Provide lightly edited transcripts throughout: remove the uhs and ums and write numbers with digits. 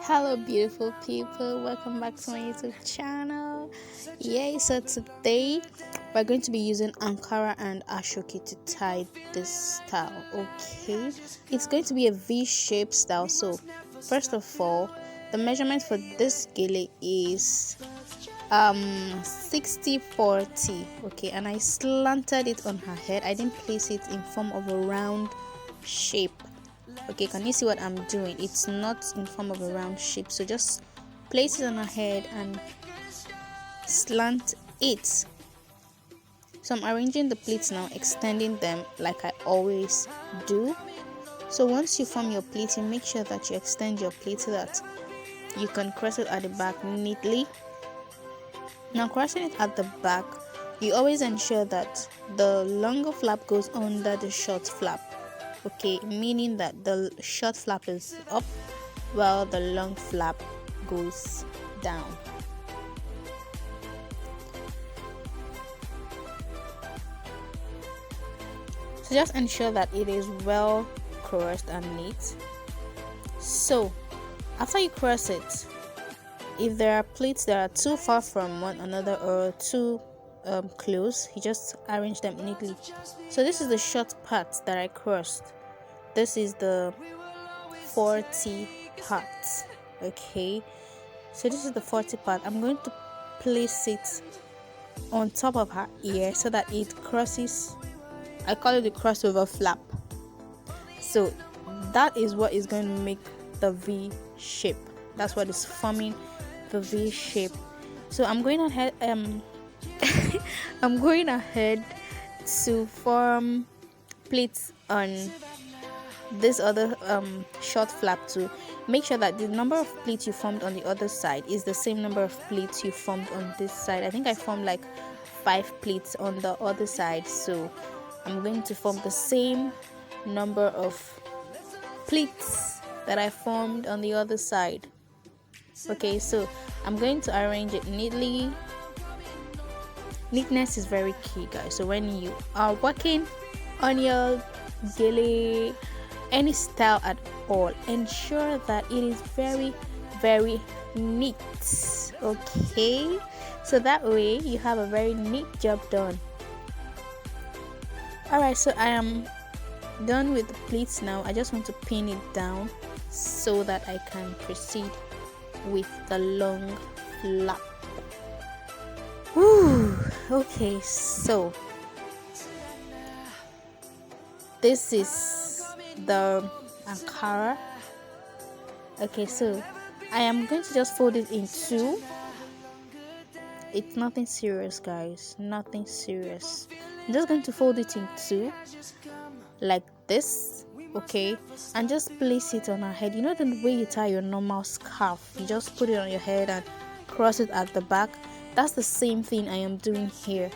Hello beautiful people, welcome back to my YouTube channel. Yay, so today we're going to be using Ankara and Asoke to tie this style. Okay, it's going to be a V-shaped style. So first of all, the measurement for this gele is 60-40. Okay, and I slanted it on her head. I didn't place it in form of a round shape. Okay, can you see what I'm doing? It's not in form of a round shape, so just place it on her head and slant it. So I'm arranging the pleats now, extending them like I always do. So once you form your pleat, you make sure that you extend your pleat so that you can cross it at the back neatly. Now crossing it at the back, you always ensure that the longer flap goes under the short flap. Okay, meaning that the short flap is up while the long flap goes down. So just ensure that it is well crossed and neat. So after you cross it, if there are pleats that are too far from one another or too close, you just arrange them neatly. So this is the short part that I crossed. This is the 40 part. Okay, so this is the 40 part. I'm going to place it on top of her ear so that it crosses. I call it the crossover flap. So that is what is going to make the V shape. That's what is forming the V shape. So I'm going ahead I'm going ahead to form pleats on this other short flap to make sure that the number of pleats you formed on the other side is the same number of pleats you formed on this side. I think I formed like 5 pleats on the other side, so I'm going to form the same number of pleats that I formed on the other side. Okay, so I'm going to arrange it neatly. Neatness is very key, guys. So when you are working on your gele, any style at all, ensure that it is very neat. Okay, so that way you have a very neat job done. Alright, so I am done with the pleats now. I just want to pin it down so that I can proceed with the long flap. Woo. Okay, so this is the Ankara. Okay, so I am going to just fold it in two. It's nothing serious, guys, nothing serious. I'm just going to fold it in two like this. Okay, and just place it on her head. You know the way you tie your normal scarf, you just put it on your head and cross it at the back. That's the same thing I am doing here.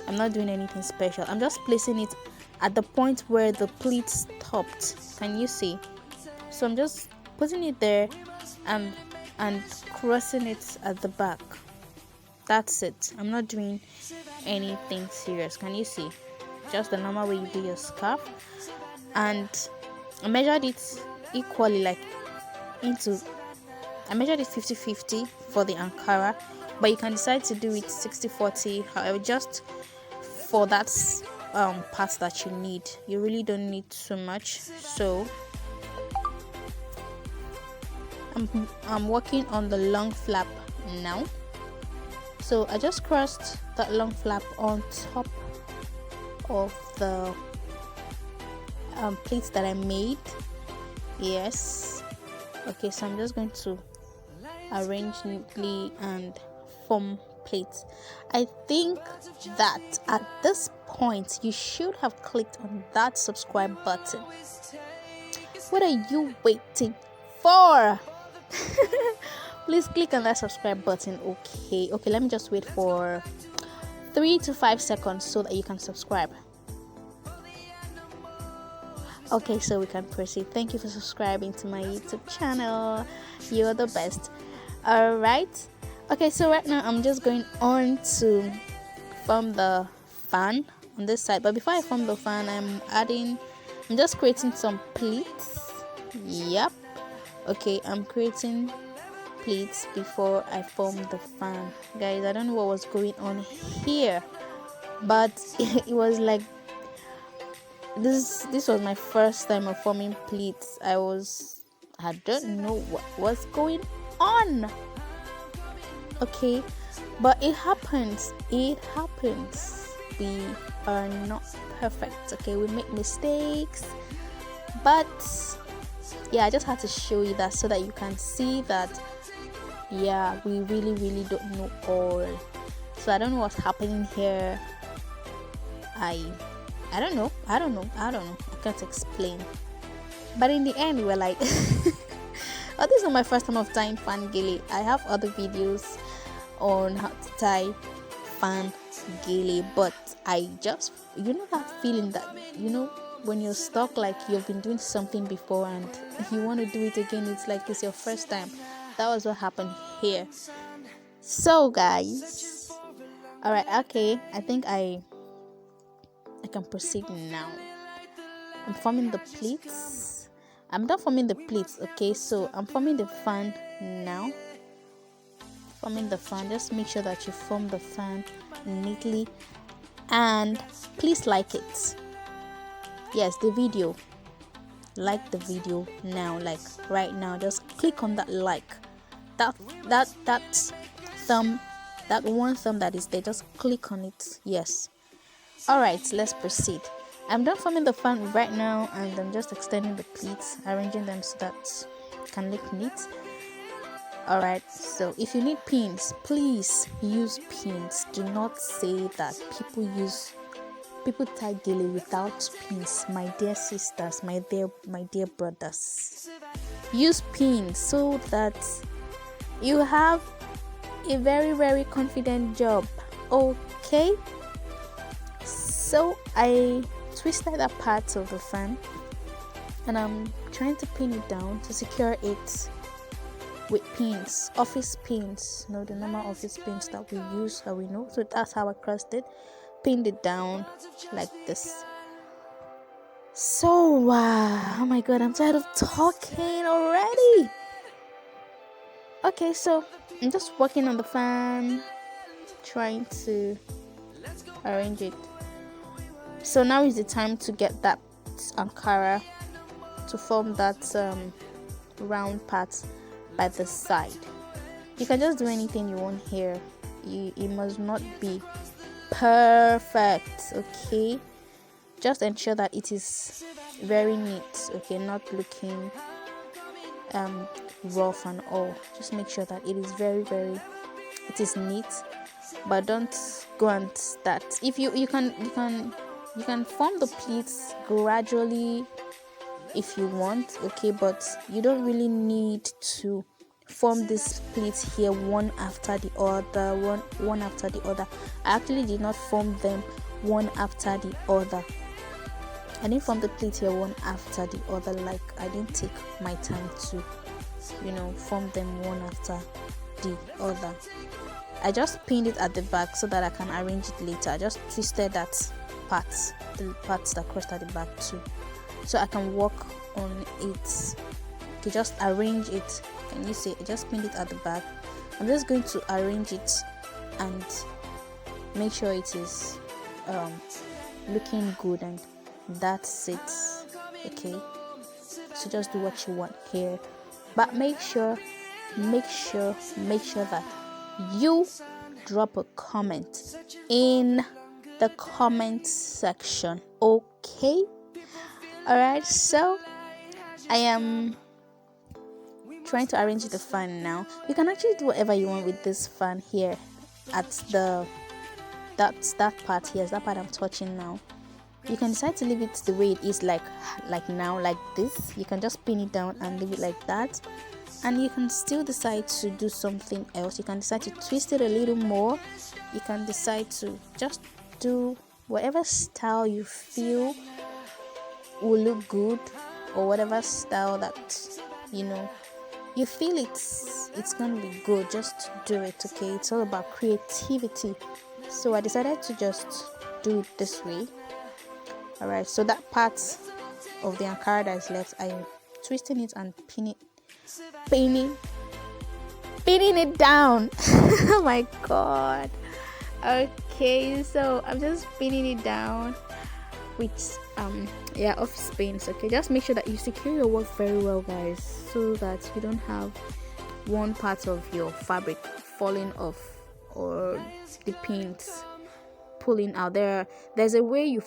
I'm not doing anything special. I'm just placing it at the point where the pleat stopped. Can you see? So I'm just putting it there and crossing it at the back. That's it. I'm not doing anything serious. Can you see? Just the normal way you do your scarf. And I measured it equally, like I measured it 50-50 for the Ankara, but you can decide to do it 60-40. However, just for that part that you need, you really don't need too much. So I'm working on the long flap now. So I just crossed that long flap on top of the pleats that I made. Yes. Okay, so I'm just going to arrange neatly and form pleats. I think that at this point you should have clicked on that subscribe button. What are you waiting for? Please click on that subscribe button. Okay, let me just wait for 3 to 5 seconds so that you can subscribe. Okay, so we can proceed. Thank you for subscribing to my YouTube channel. You're the best. Alright. Okay, so right now I'm just going on to form the fan on this side. But before I form the fan, I'm just creating some pleats. Yep. Okay, I'm creating pleats before I formed the fan. Guys, I don't know what was going on here, but it was like this was my first time of forming pleats. I don't know what was going on. Okay, but it happens. We are not perfect. Okay, we make mistakes, but yeah, I just had to show you that so that you can see that yeah, we really don't know all. So I don't know what's happening here. I don't know. I can't explain. But in the end, we're like, oh, this is not my first time of tying fan gele. I have other videos on how to tie fan gele, but I just, that feeling that, when you're stuck, like you've been doing something before and if you want to do it again, it's like it's your first time. That was what happened here. So guys, all right, okay, I think I can proceed now. I'm forming the pleats. I'm done forming the pleats. Okay, so I'm forming the fan now. Forming the fan, just make sure that you form the fan neatly, and please like it. Yes, the video, like the video now, like right now. Just click on that like, that thumb, that one thumb that is there, just click on it. Yes. All right, let's proceed. I'm done forming the fan right now, and I'm just extending the pleats, arranging them so that it can look neat. All right, so if you need pins, please use pins. Do not say that people tie gele without pins. My dear sisters, my dear brothers, use pins so that you have a very confident job. Okay, so I twisted that part of the fan and I'm trying to pin it down to secure it with pins, office pins, the normal office pins that we use, that we know. So that's how I crossed it, pinned it down like this. So oh my god, I'm tired of talking already. Okay, so I'm just working on the fan, trying to arrange it. So now is the time to get that Ankara to form that round part by the side. You can just do anything you want here. It must not be perfect, okay? Just ensure that it is very neat, okay? Not looking rough and all. Just make sure that it is it is neat, but don't go and start. If you can form the pleats gradually if you want, okay, but you don't really need to form these pleats here one after the other. I actually did not form them one after the other. I didn't form the pleat here one after the other, like I didn't take my time to form them one after the other. I just pinned it at the back so that I can arrange it later. I just twisted that the parts that crossed at the back too, so I can work on it. Okay, just arrange it. Can you see? I just pinned it at the back. I'm just going to arrange it and make sure it is looking good, and that's it. Okay, so just do what you want here, but make sure that you drop a comment in the comment section. Okay, all right, so I am trying to arrange the fan now. You can actually do whatever you want with this fan here at that part here. That part I'm touching now. You can decide to leave it the way it is, like now, like this. You can just pin it down and leave it like that, and you can still decide to do something else. You can decide to twist it a little more. You can decide to just do whatever style you feel will look good, or whatever style that you feel it's gonna be good. Just do it, okay? It's all about creativity. So I decided to just do it this way. All right, so that part of the Ankara that is left, I'm twisting it and pinning pinning it down. Oh my god. Okay, so I'm just pinning it down with office pins. Okay, just make sure that you secure your work very well, guys, so that you don't have one part of your fabric falling off or the pins pulling out. There's a way you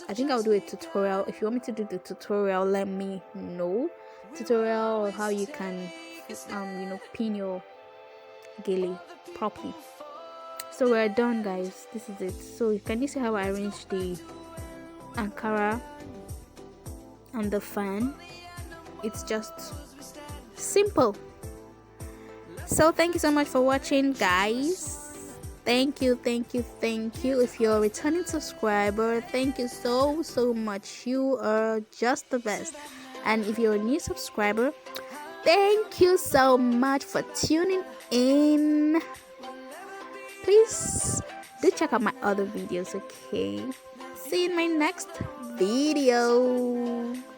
I think I'll do a tutorial. If you want me to do the tutorial, let me know. Tutorial of how you can pin your gele properly. So we're done, guys. This is it. So can you see how I arranged the Ankara and the fan? It's just simple. So thank you so much for watching, guys. Thank you. If you're a returning subscriber, thank you so much. You are just the best. And if you're a new subscriber, thank you so much for tuning in. Please do check out my other videos, okay? See you in my next video.